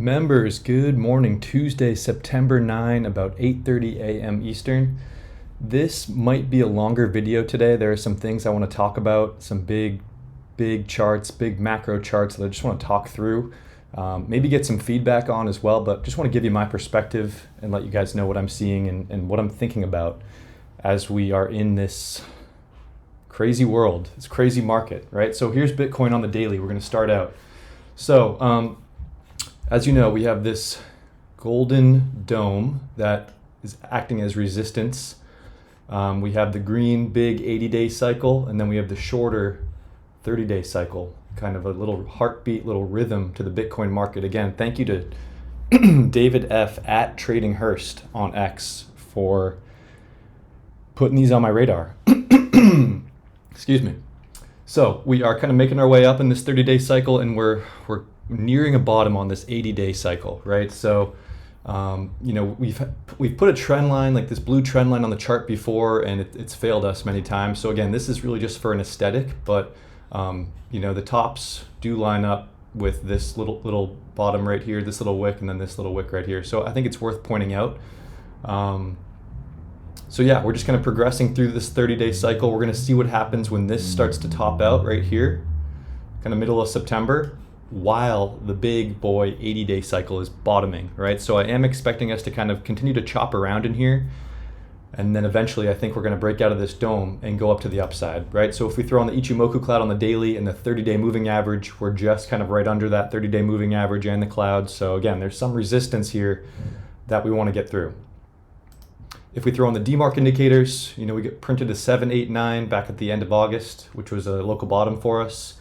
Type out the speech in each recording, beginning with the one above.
Members, good morning. Tuesday, September 9, about 8:30 a.m. Eastern. This might be a longer video today. There are some things I want to talk about, some big charts, big macro charts that I just want to talk through. Maybe get some feedback on as well, but just want to give you my perspective and let you guys know what I'm seeing and what I'm thinking about as we are in this crazy world, this crazy market, right? So here's Bitcoin on the daily. We're going to start out. So, as you know, we have this golden dome that is acting as resistance. We have the green big 80-day cycle, and then we have the shorter 30-day cycle, kind of a little heartbeat, little rhythm to the Bitcoin market. Again, thank you to David F. at Trading Hearst on X for putting these on my radar. Excuse me. So we are kind of making our way up in this 30-day cycle, and we're nearing a bottom on this 80-day cycle, right? So, we've put a trend line, like this blue trend line on the chart before, and it's failed us many times. So again, this is really just for an aesthetic, but the tops do line up with this little bottom right here, this little wick, and then this little wick right here. So I think it's worth pointing out. So yeah, we're just kind of progressing through this 30-day cycle. We're going to see what happens when this starts to top out right here, kind of middle of September, while the big boy 80-day cycle is bottoming, right? So I am expecting us to kind of continue to chop around in here, and then eventually I think we're going to break out of this dome and go up to the upside, right? So if we throw on the Ichimoku cloud on the daily and the 30-day moving average, we're just kind of right under that 30-day moving average and the cloud. So again, there's some resistance here that we want to get through. If we throw on the DMARC indicators, we get printed a 7, 8, 9 back at the end of August, which was a local bottom for us.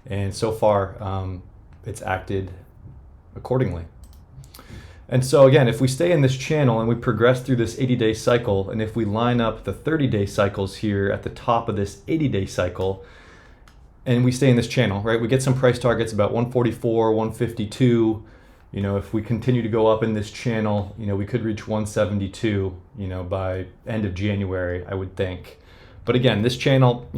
And so far, it's acted accordingly. And so again, if we stay in this channel and we progress through this 80-day cycle, and if we line up the 30-day cycles here at the top of this 80-day cycle, and we stay in this channel, right, we get some price targets about 144, 152. If we continue to go up in this channel, we could reach 172, by end of January, I would think. But again, this channel,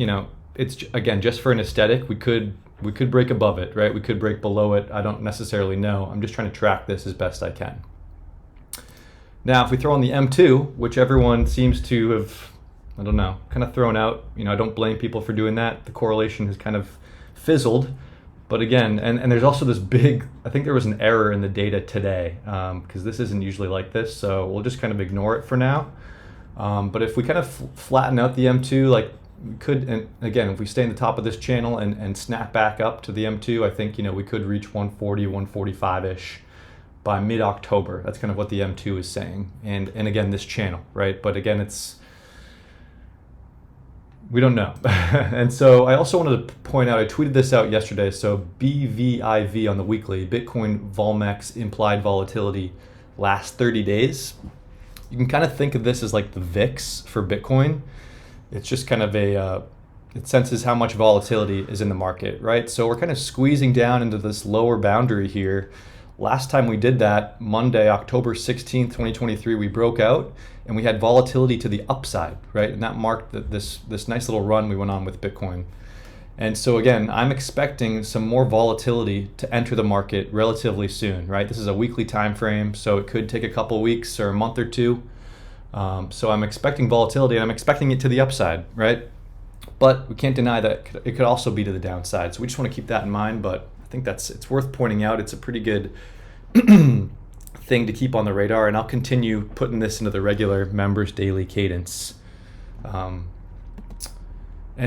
it's again just for an aesthetic. We could break above it, right? We could break below it. I don't necessarily know. I'm just trying to track this as best I can. Now, if we throw on the M2, which everyone seems to have, kind of thrown out, I don't blame people for doing that. The correlation has kind of fizzled. But again, and there's also this big, I think there was an error in the data today, because this isn't usually like this. So we'll just kind of ignore it for now. But if we kind of flatten out the M2, like, we could, and again, if we stay in the top of this channel and snap back up to the M2, I think, we could reach 140, 145-ish by mid-October. That's kind of what the M2 is saying. And again, this channel, right? But again, we don't know. And so I also wanted to point out, I tweeted this out yesterday. So BVIV on the weekly, Bitcoin Volmex implied volatility last 30 days. You can kind of think of this as like the VIX for Bitcoin. It's just kind of it senses how much volatility is in the market, right? So we're kind of squeezing down into this lower boundary here. Last time we did that, Monday, October 16th, 2023, we broke out and we had volatility to the upside, right? And that marked this nice little run we went on with Bitcoin. And so again, I'm expecting some more volatility to enter the market relatively soon, right? This is a weekly time frame, so it could take a couple of weeks or a month or two. So I'm expecting volatility, and I'm expecting it to the upside, right? But we can't deny that it could also be to the downside. So we just want to keep that in mind, but I think it's worth pointing out. It's a pretty good thing to keep on the radar, and I'll continue putting this into the regular members daily cadence. And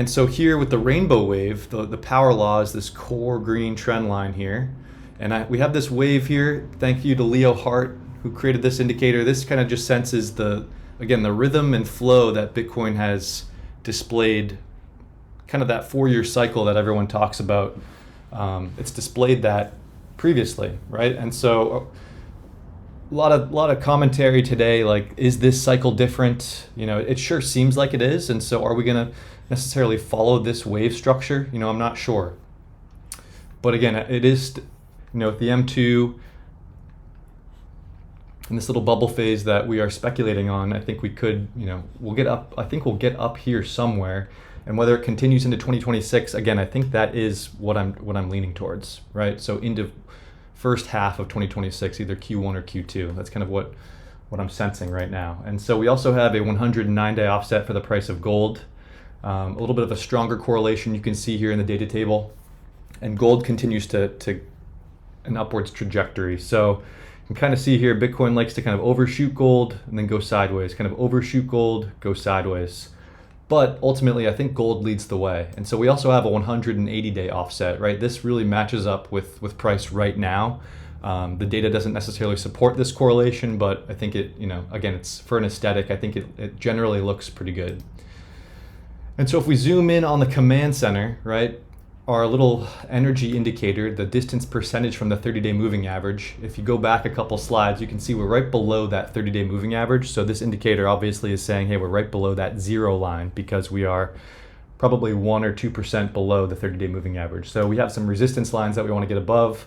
so here with the rainbow wave, the power law is this core green trend line here. And we have this wave here. Thank you to Leo Hart, who created this indicator. This kind of just senses the rhythm and flow that Bitcoin has displayed, kind of that 4-year cycle that everyone talks about. It's displayed that previously, right? And so a lot of commentary today, like, is this cycle different? It sure seems like it is. And so are we going to necessarily follow this wave structure? I'm not sure. But again, it is, with the M2, in this little bubble phase that we are speculating on, I think we could, we'll get up. I think we'll get up here somewhere, And whether it continues into 2026, again, I think that is what I'm leaning towards, right? So into first half of 2026, either Q1 or Q2. That's kind of what I'm sensing right now. And so we also have a 109-day offset for the price of gold. A little bit of a stronger correlation you can see here in the data table. And gold continues to an upwards trajectory. So you can kind of see here, Bitcoin likes to kind of overshoot gold and then go sideways, kind of overshoot gold, go sideways. But ultimately, I think gold leads the way. And so we also have a 180-day offset, right? This really matches up with price right now. The data doesn't necessarily support this correlation, but I think it, again, it's for an aesthetic. I think it generally looks pretty good. And so if we zoom in on the command center, right, our little energy indicator, the distance percentage from the 30-day moving average, if you go back a couple slides, you can see we're right below that 30-day moving average. So this indicator obviously is saying, hey, we're right below that zero line because we are probably 1 or 2% below the 30-day moving average. So we have some resistance lines that we want to get above.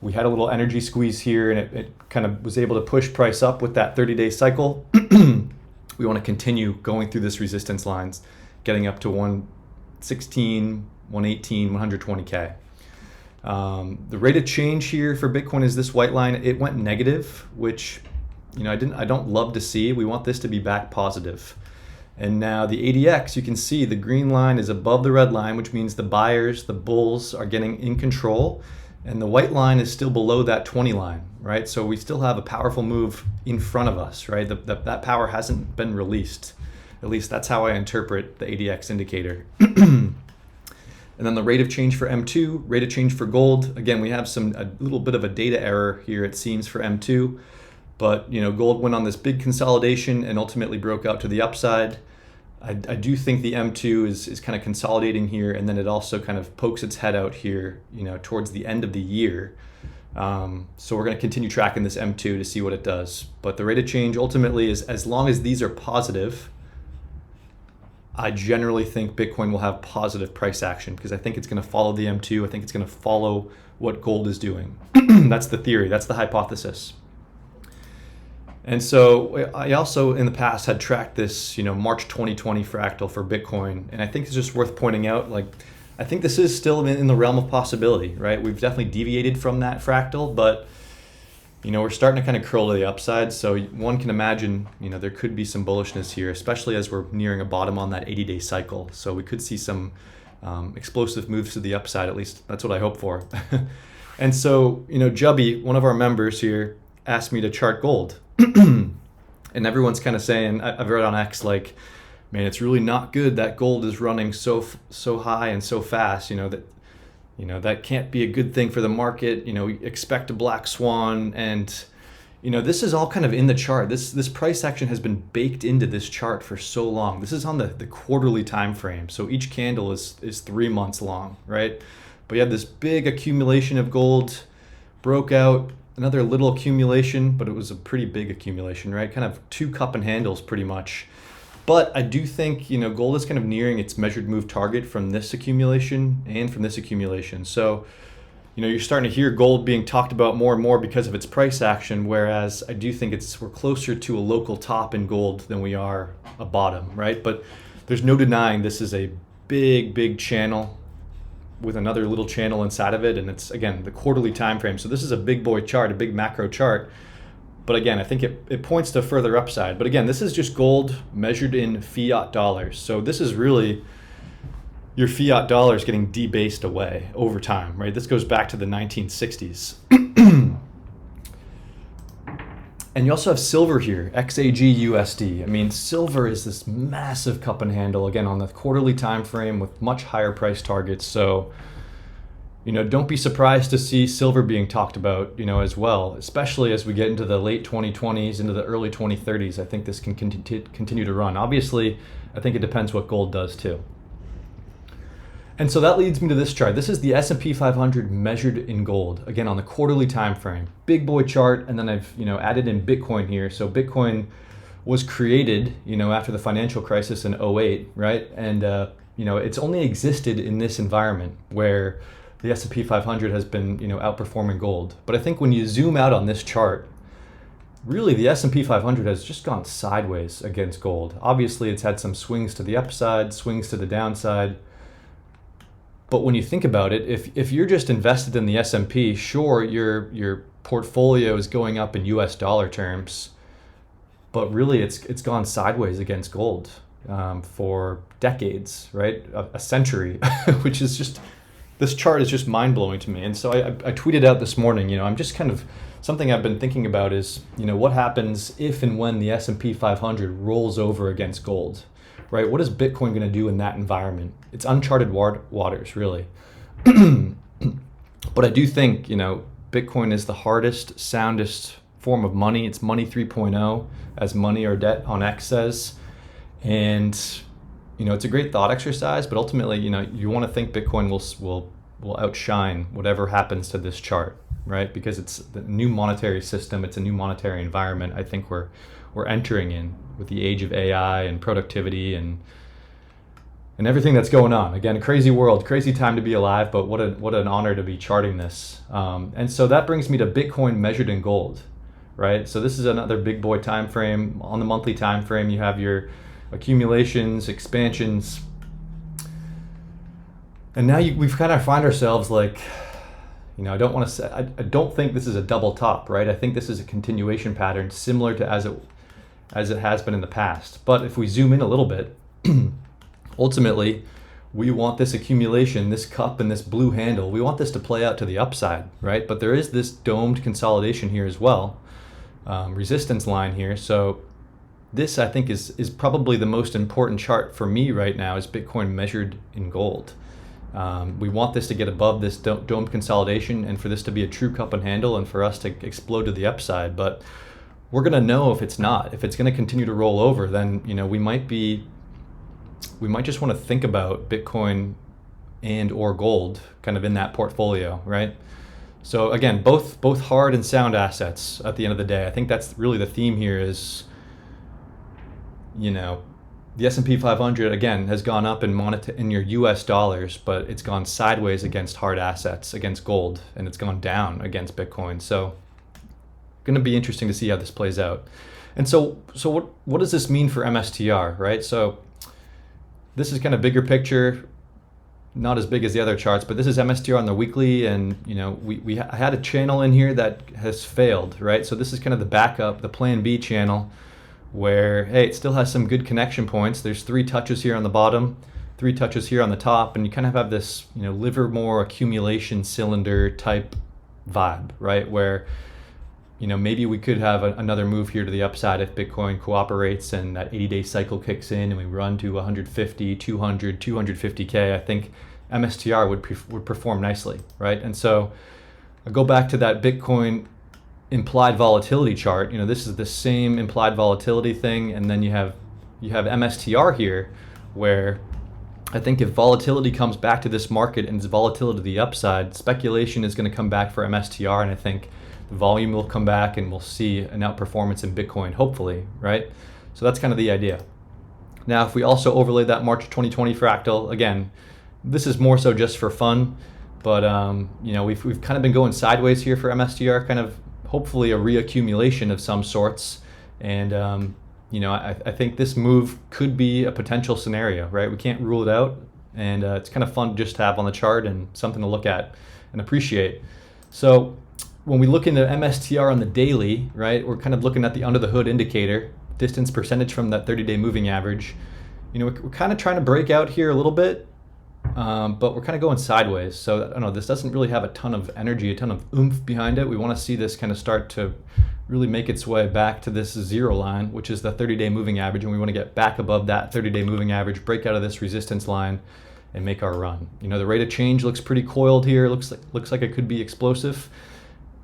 We had a little energy squeeze here, and it kind of was able to push price up with that 30-day cycle. We want to continue going through this resistance lines, getting up to 116, 118, 120K. The rate of change here for Bitcoin is this white line. It went negative, which I don't love to see. We want this to be back positive. And now the ADX, you can see the green line is above the red line, which means the buyers, the bulls, are getting in control. And the white line is still below that 20 line, right? So we still have a powerful move in front of us, right? That power hasn't been released. At least that's how I interpret the ADX indicator. And then the rate of change for M2, rate of change for gold. Again, we have a little bit of a data error here, it seems, for M2. But gold went on this big consolidation and ultimately broke out to the upside. I do think the M2 is kind of consolidating here, and then it also kind of pokes its head out here, towards the end of the year. So we're going to continue tracking this M2 to see what it does. But the rate of change ultimately is, as long as these are positive, I generally think Bitcoin will have positive price action because I think it's going to follow the M2. I think it's going to follow what gold is doing. That's the theory. That's the hypothesis. And so I also in the past had tracked this, March 2020 fractal for Bitcoin. And I think it's just worth pointing out, I think this is still in the realm of possibility, right? We've definitely deviated from that fractal, but we're starting to kind of curl to the upside. So one can imagine, there could be some bullishness here, especially as we're nearing a bottom on that 80-day cycle. So we could see some explosive moves to the upside, at least that's what I hope for. And so, Jubby, one of our members here, asked me to chart gold. And everyone's kind of saying, I've read on X, man, it's really not good that gold is running so high and so fast, that can't be a good thing for the market. Expect a black swan. And, this is all kind of in the chart. This price action has been baked into this chart for so long. This is on the quarterly time frame. So each candle is 3 months long, right? But you have this big accumulation of gold, broke out, another little accumulation, but it was a pretty big accumulation, right? Kind of 2 cup and handles pretty much. But I do think, gold is kind of nearing its measured move target from this accumulation and from this accumulation. So, you're starting to hear gold being talked about more and more because of its price action, whereas I do think we're closer to a local top in gold than we are a bottom, right? But there's no denying this is a big, big channel with another little channel inside of it. And it's, again, the quarterly time frame. So this is a big boy chart, a big macro chart. But again, I think it points to further upside. But again, this is just gold measured in fiat dollars. So this is really your fiat dollars getting debased away over time, right? This goes back to the 1960s. And you also have silver here, XAG-USD. I mean, silver is this massive cup and handle, again, on the quarterly time frame with much higher price targets. So, don't be surprised to see silver being talked about, as well, especially as we get into the late 2020s, into the early 2030s. I think this can continue to run. Obviously, I think it depends what gold does too. And so that leads me to this chart. This is the S&P 500 measured in gold, again, on the quarterly time frame. Big boy chart, and then I've added in Bitcoin here. So Bitcoin was created, after the financial crisis in 2008, right? And it's only existed in this environment where the S&P 500 has been, outperforming gold. But I think when you zoom out on this chart, really the S&P 500 has just gone sideways against gold. Obviously, it's had some swings to the upside, swings to the downside. But when you think about it, if you're just invested in the S&P, sure, your portfolio is going up in US dollar terms, but really it's gone sideways against gold for decades, right? A century, which is just, this chart is just mind-blowing to me. And so I tweeted out this morning, I'm just kind of, something I've been thinking about is, what happens if and when the S&P 500 rolls over against gold, right? What is Bitcoin going to do in that environment? It's uncharted waters, really. But I do think, Bitcoin is the hardest, soundest form of money. It's money 3.0, as Money or Debt on X says. And, it's a great thought exercise, but ultimately, you want to think Bitcoin will outshine whatever happens to this chart, right? Because it's the new monetary system. It's a new monetary environment I think we're entering in with the age of AI and productivity and everything that's going on. Again, crazy world, crazy time to be alive, but what an honor to be charting this. And so that brings me to Bitcoin measured in gold, right? So this is another big boy time frame. On the monthly time frame, you have your accumulations, expansions, and now we've kind of find ourselves like, I don't want to say, I don't think this is a double top, right? I think this is a continuation pattern similar to as it has been in the past. But if we zoom in a little bit, ultimately, we want this accumulation, this cup and this blue handle, we want this to play out to the upside, right? But there is this domed consolidation here as well, resistance line here. So this, I think, is probably the most important chart for me right now, is Bitcoin measured in gold. We want this to get above this domed consolidation and for this to be a true cup and handle and for us to explode to the upside. But we're going to know if it's not. If it's going to continue to roll over, then we might just want to think about Bitcoin and or gold kind of in that portfolio, right? So again, both hard and sound assets at the end of the day. I think that's really the theme here is, the S&P 500, again, has gone up in your US dollars, but it's gone sideways against hard assets, against gold, and it's gone down against Bitcoin. So going to be interesting to see how this plays out. And so what does this mean for MSTR, right? So this is kind of bigger picture, not as big as the other charts, but this is MSTR on the weekly, and I had a channel in here that has failed, right? So this is kind of the backup, the plan B channel, where, hey, it still has some good connection points. There's 3 touches here on the bottom, 3 touches here on the top, and you kind of have this, Livermore accumulation cylinder type vibe, right? Where, maybe we could have another move here to the upside if Bitcoin cooperates and that 80-day cycle kicks in and we run to 150, 200, 250K. I think MSTR would perform nicely, right? And so I go back to that Bitcoin implied volatility chart. This is the same implied volatility thing, and then you have MSTR here, where I think if volatility comes back to this market and it's volatility to the upside, speculation is going to come back for MSTR, and I think the volume will come back and we'll see an outperformance in Bitcoin, hopefully, right? So that's kind of the idea. Now, if we also overlay that March 2020 fractal, again, this is more so just for fun, but we've kind of been going sideways here for MSTR, kind of hopefully a reaccumulation of some sorts. And, I think this move could be a potential scenario, right? We can't rule it out. And it's kind of fun just to have on the chart and something to look at and appreciate. So when we look into MSTR on the daily, right, we're kind of looking at the under the hood indicator, distance percentage from that 30-day moving average. We're kind of trying to break out here a little bit, but we're kind of going sideways. So I don't know, this doesn't really have a ton of energy, a ton of oomph behind it. We want to see this kind of start to really make its way back to this 0 line, which is the 30-day moving average, and we want to get back above that 30-day moving average, break out of this resistance line, and make our run. The rate of change looks pretty coiled here. Looks like it could be explosive.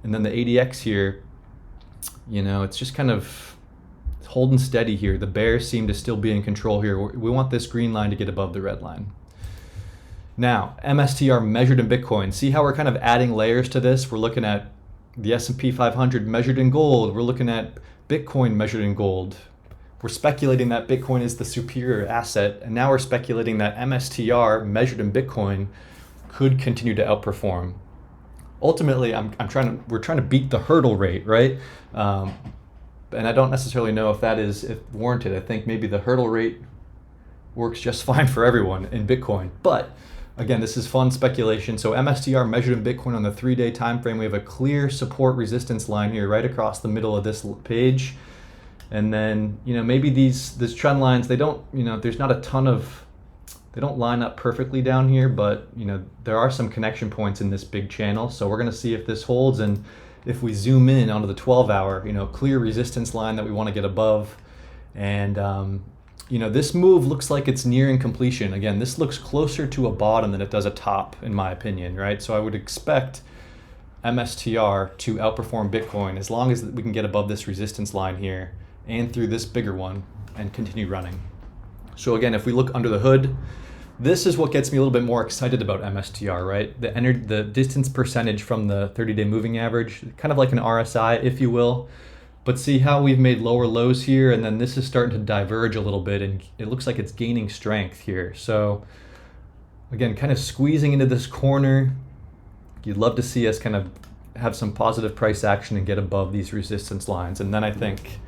And then the ADX here, it's just kind of holding steady here. The bears seem to still be in control here. We want this green line to get above the red line. Now, MSTR measured in Bitcoin. See how we're kind of adding layers to this? We're looking at the S&P 500 measured in gold. We're looking at Bitcoin measured in gold. We're speculating that Bitcoin is the superior asset, and now we're speculating that MSTR measured in Bitcoin could continue to outperform. Ultimately, we're trying to beat the hurdle rate, right? And I don't necessarily know if that is warranted. I think maybe the hurdle rate works just fine for everyone in Bitcoin. But Again, this is fun speculation. So MSTR measured in Bitcoin on the 3-day time frame. We have a clear support resistance line here right across the middle of this page. And then, maybe these trend lines, they don't, there's not a ton of, they don't line up perfectly down here, but there are some connection points in this big channel. So we're going to see if this holds, and if we zoom in onto the 12-hour, clear resistance line that we want to get above. And this move looks like it's nearing completion. Again, this looks closer to a bottom than it does a top, in my opinion, right? So I would expect MSTR to outperform Bitcoin as long as we can get above this resistance line here and through this bigger one and continue running. So again, if we look under the hood, this is what gets me a little bit more excited about MSTR, right? The distance percentage from the 30-day moving average, kind of like an RSI, if you will. But see how we've made lower lows here, and then this is starting to diverge a little bit, and it looks like it's gaining strength here. So again, kind of squeezing into this corner. You'd love to see us kind of have some positive price action and get above these resistance lines. And then I think,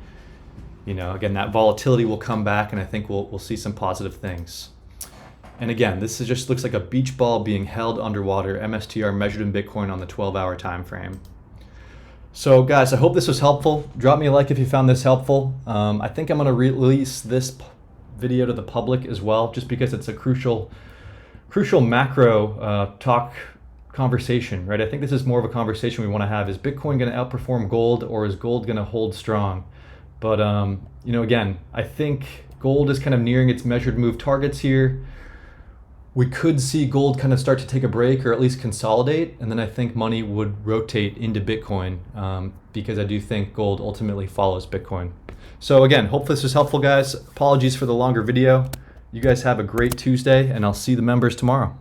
again, that volatility will come back, and I think we'll see some positive things. And again, this just looks like a beach ball being held underwater, MSTR measured in Bitcoin on the 12-hour time frame. So guys, I hope this was helpful. Drop me a like if you found this helpful. I think I'm going to release this video to the public as well, just because it's a crucial macro talk conversation, right? I think this is more of a conversation we want to have. Is Bitcoin going to outperform gold, or is gold going to hold strong? But again, I think gold is kind of nearing its measured move targets here. We could see gold kind of start to take a break, or at least consolidate, and then I think money would rotate into Bitcoin, because I do think gold ultimately follows Bitcoin. So again, hope this was helpful, guys. Apologies for the longer video. You guys have a great Tuesday, and I'll see the members tomorrow.